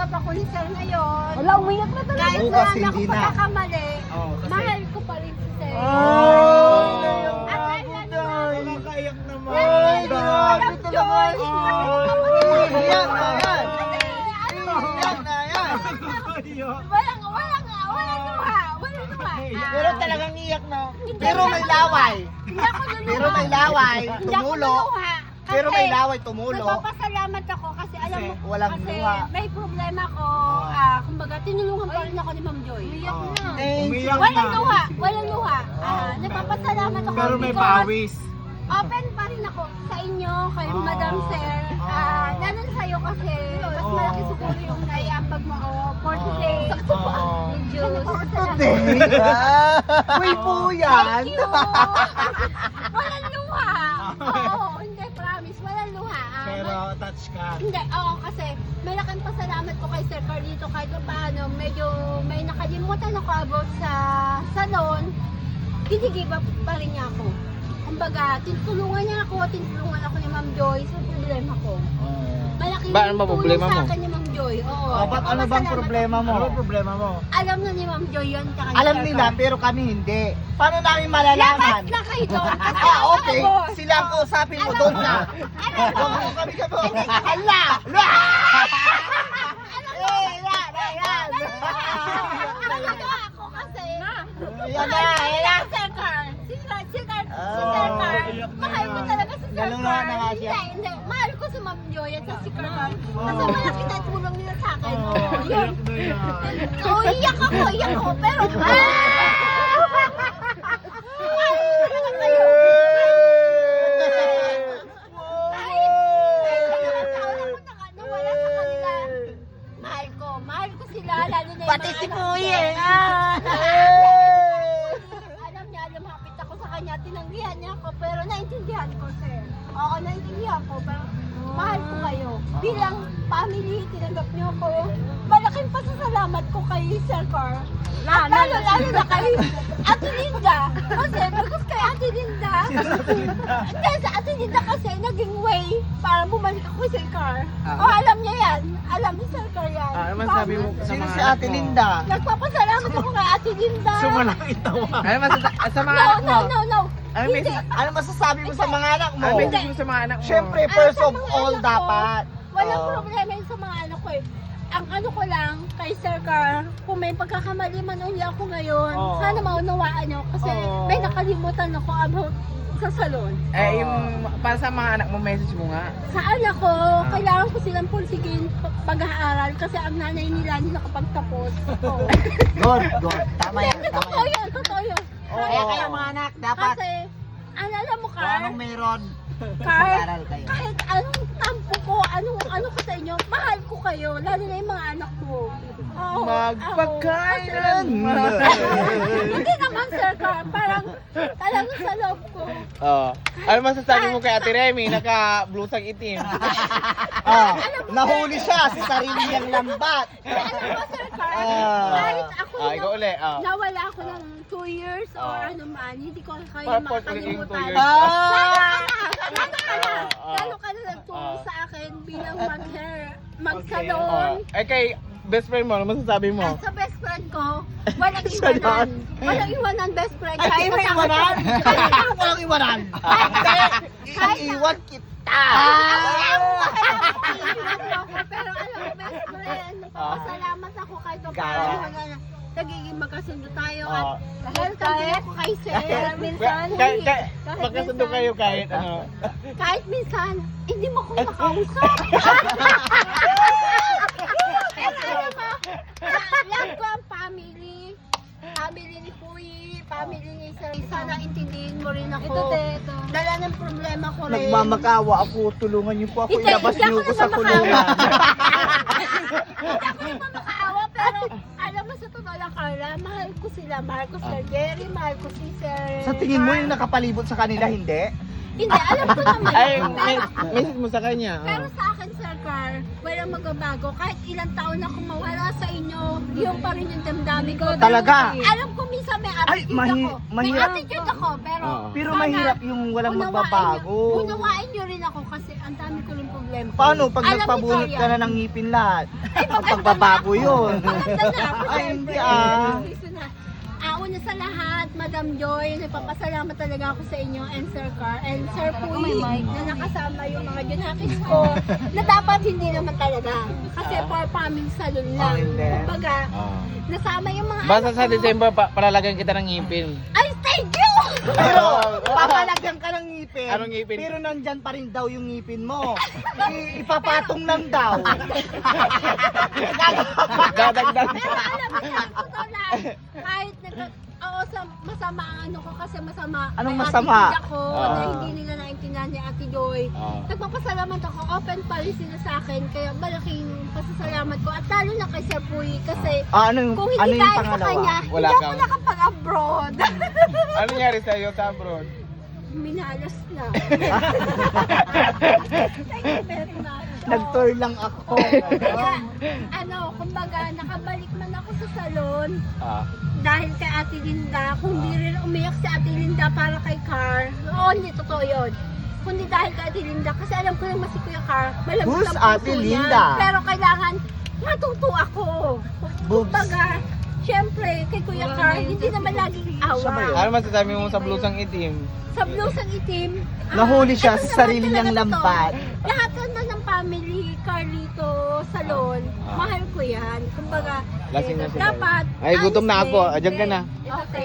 tinatanggap ako ni Sir ngayon. Wala, umiyak na talaga. Kahit Bukas marami ako hindi na. pagkakamali, Kasi... mahal ko pa rin si Sir. Oh! At dahil ano naman, Nakakaiyak naman. Ay, grabe talaga. Iyak na yan. ano, Iyak na yan. walang luha. Pero talagang iyak na. Pero may laway. Hindi ako luluha. Pero may laway. Hindi ako Tumulo. luluha. Pero may laway, tumulo. Nagpapasalamat ako kasi alam mo, Kasi walang kasi luha. may problema ko. Kumbaga, tinulungan pa rin ako ni Ma'am Joy. Umiyak na. Umiyak Walang luha. Nagpapasalamat ako. Pero may because pawis. Open pa rin ako sa inyo, kay Madam Sir. Lalo na sa'yo kasi mas malaki siguro yung naiambag mo for today. Medyo Today? Uy po yan. Thank you! Walang luha! Oo, hindi, promise, walang luha. Pero touch ka. Hindi, oo, kasi malaking pasalamat ko kay Sir Carlito kahit pa paano, medyo may nakalimutan ako about sa salon, ginigiba pa rin niya ako. Kumbaga, tinulungan niya ako, tinulungan ako ni Ma'am Joy sa problema ko. Malaking Ba, ano ba problema tulong sa mo? akin ni Ma'am Joy. Oo. Ba't ano bang problema mo? Ano problema mo? Alam na ni Ma'am Joy yun. tsaka ni Alam Sir nila, Carl. pero kami hindi. Paano namin malalaman? Lakas na kayo doon. Okay. Sila ang kausapin mo doon na. Huwag mo kami ka doon. Hala! Talaga ako kasi. Yan na, yan na. Si Sir Carl. Si Sir Carl. Mahal ko talaga si Sir Naluha Carl. na nga siya. Hindi. Mahal ko si Ma'am Joy at si Carl. Kasi malaki na tulong nila sa akin. Yun. So, iyak ako. Pero, talaga kayo. Nawala sa kanila. Mahal ko sila, lalo na yung Pati mga si anak Kuya. ko. Alam niya, lumapit ako sa kanya, tinanggihan niya ako, pero naintindihan ko, sir. Oo, naintindihan ko, pero mahal ko kayo. Bilang family, tinanggap niyo ako. Malaking pasasalamat ko kay Sir Carl. At lalo na kay Ate Linda. Kasi because kay Ate Linda. Dahil sa Ate Linda kasi naging way para bumalik ako kay Sir Carl. O alam niya yan. Alam ni Sir Carl yan. Ano man sabi mo sa Sino mga si anak Ate mo? Linda? Nagpapasalamat ako kay Ate Linda. Sumalaki itawa. Ano man sa mga anak mo? No. Ano Hindi. message? Ano masasabi mo sa mga anak mo? Ano message mo sa mga anak mo? Siyempre, Ah, first sa of mga all anak ko, dapat. Walang Oo. problema yun sa mga anak ko eh. Ang ano ko lang kay Sir Carl, kung may pagkakamali man uli ako ngayon, Oo. sana maunawaan niyo kasi Oo. may nakalimutan ako about sa salon. Yung para sa mga anak mo, message mo nga. Sa anak ko, kailangan ko silang pursigin pag-aaral kasi ang nanay nila hindi nakapagtapos. Oo. Good. Tama yan. Hindi, Tama totoo yan. yun, totoo yun. Kaya kayo mga anak, dapat Kasi, alam mo kung Carl, anong meron, Carl, mag-aral kayo. kahit anong tampo ko, ano ko sa inyo, mahal ko kayo, lalo na yung mga anak ko. Oo, Magpagkailan oo. mo. Hindi naman, Sir Carl, parang talagang sa loob ko. Ano masasabi mo kay Ate Remy, naka-blusang itim? Nahuli siya sa sarili niyang lambat. Alam mo, Sir Carl, kahit ako Ikaw ulit. nawala ako ng 2 years or ano man, hindi ko kayo Passport ulit yung 2 makakalimutan. years. Lalo ka na nagtulong sa akin bilang mag-salon. Kay best friend mo, ano masasabi mo? At sa best friend ko, walang iwanan. Walang iwanan best friend. Ay, di may iwanan? Walang iwanan. Kahit Iiwan kita. Pero alam mo, best friend, nagpapasalamat ako kahit pa paano na nagiging magkasundo tayo at welcome din ako kay Sir. Minsan, Magkasundo kayo kahit ano. kahit minsan, hindi mo ko makausap. Pero alam mo, love ko ang family. Family ni Puyi, family ni Sir. Sana intindihin mo rin ako. Ito. Dala ng problema ko rin. Nagmamakawa ako, tulungan niyo po ako, Hindi, ilabas hindi niyo ako ko sa nagmamakaawa. kulungan. Hindi ako nagmamakaawa, pero alam mo sa totoo lang, Carla, mahal ko sila. Mahal ko Sir Jerry, mahal ko si Sir... Sa tingin mo Carl. yung nakapalibot sa kanila, hindi? Hindi, alam ko naman. Ay, pero, message mo sa kanya. pero sa akin, Sir Carl, walang magbabago. Kahit ilang taon na akong mawala sa inyo, yung pa rin yung damdamin ko. Talaga? Alam ko minsan may attitude ako. May mahirap. attitude ako, pero Oo. Pero sana mahirap yung walang unawain magbabago. niyo- Unawain nyo rin ako kasi ang dami ko rin problema. Paano pag Alam ni nagpabunot Victoria, ka na ng ngipin lahat? maganda Pagbabago na ako. yun. Maganda na ako, Ay, syempre. hindi ah. Gusto na. Una sa lahat, Madam Joy, nagpapasalamat talaga ako sa inyo and Sir Car and Sir Puy na nakasama yung mga junakis ko na dapat hindi naman talaga. Kasi for family salon lang. hindi. Kumbaga, Oo. nasama yung mga Basta anak sa ko. December, palalagyan kita ng ngipin. Ay, thank you! Pero, papalagyan ka ng ngipin. Anong ngipin? Pero nandyan pa rin daw yung ngipin mo. Ipapatong lang daw. Dadagdag. Pero alam mo sa totoo lang, kahit masama ang ano ko kasi masama. Anong may masama? attitude ako na hindi nila naintindihan ni Ate Joy. Nagpapasalamat ako, open pa rin sila sa akin, kaya malaking pasasalamat ko. At lalo na kay Sir Puy, kasi Ano kung yung hindi dahil sa pangalawa? kanya, Wala hindi ako kang- nakapag-abroad. Ano nangyari sa'yo sa abroad? Minalas na. Thank you very much. Nag-tour lang ako. Kaya, kumbaga, nakabalik man ako sa salon, dahil kay Ate Linda, kung di rin umiyak si Ate Linda para kay Car, hindi totoo yun. Kundi dahil kay Ate Linda, kasi alam ko naman si Kuya Car, malamig Who's ang puso Ate niya. Linda? Pero kailangan matuto ako. Boobs. Kumbaga, syempre, kay Kuya Car, hindi naman laging Siya ba yun? awa. Ano masasabi mo sa blusang itim? Sa blusang itim, Nahuli siya eto sa naman sarili niyang talaga to. lambat. Lahat naman ng family, Carlito, Salon, mahal ko yan. Kumbaga, Lasing na sila. dapat, Ay, gutom na ako. honestly, Adyan ka na. Okay.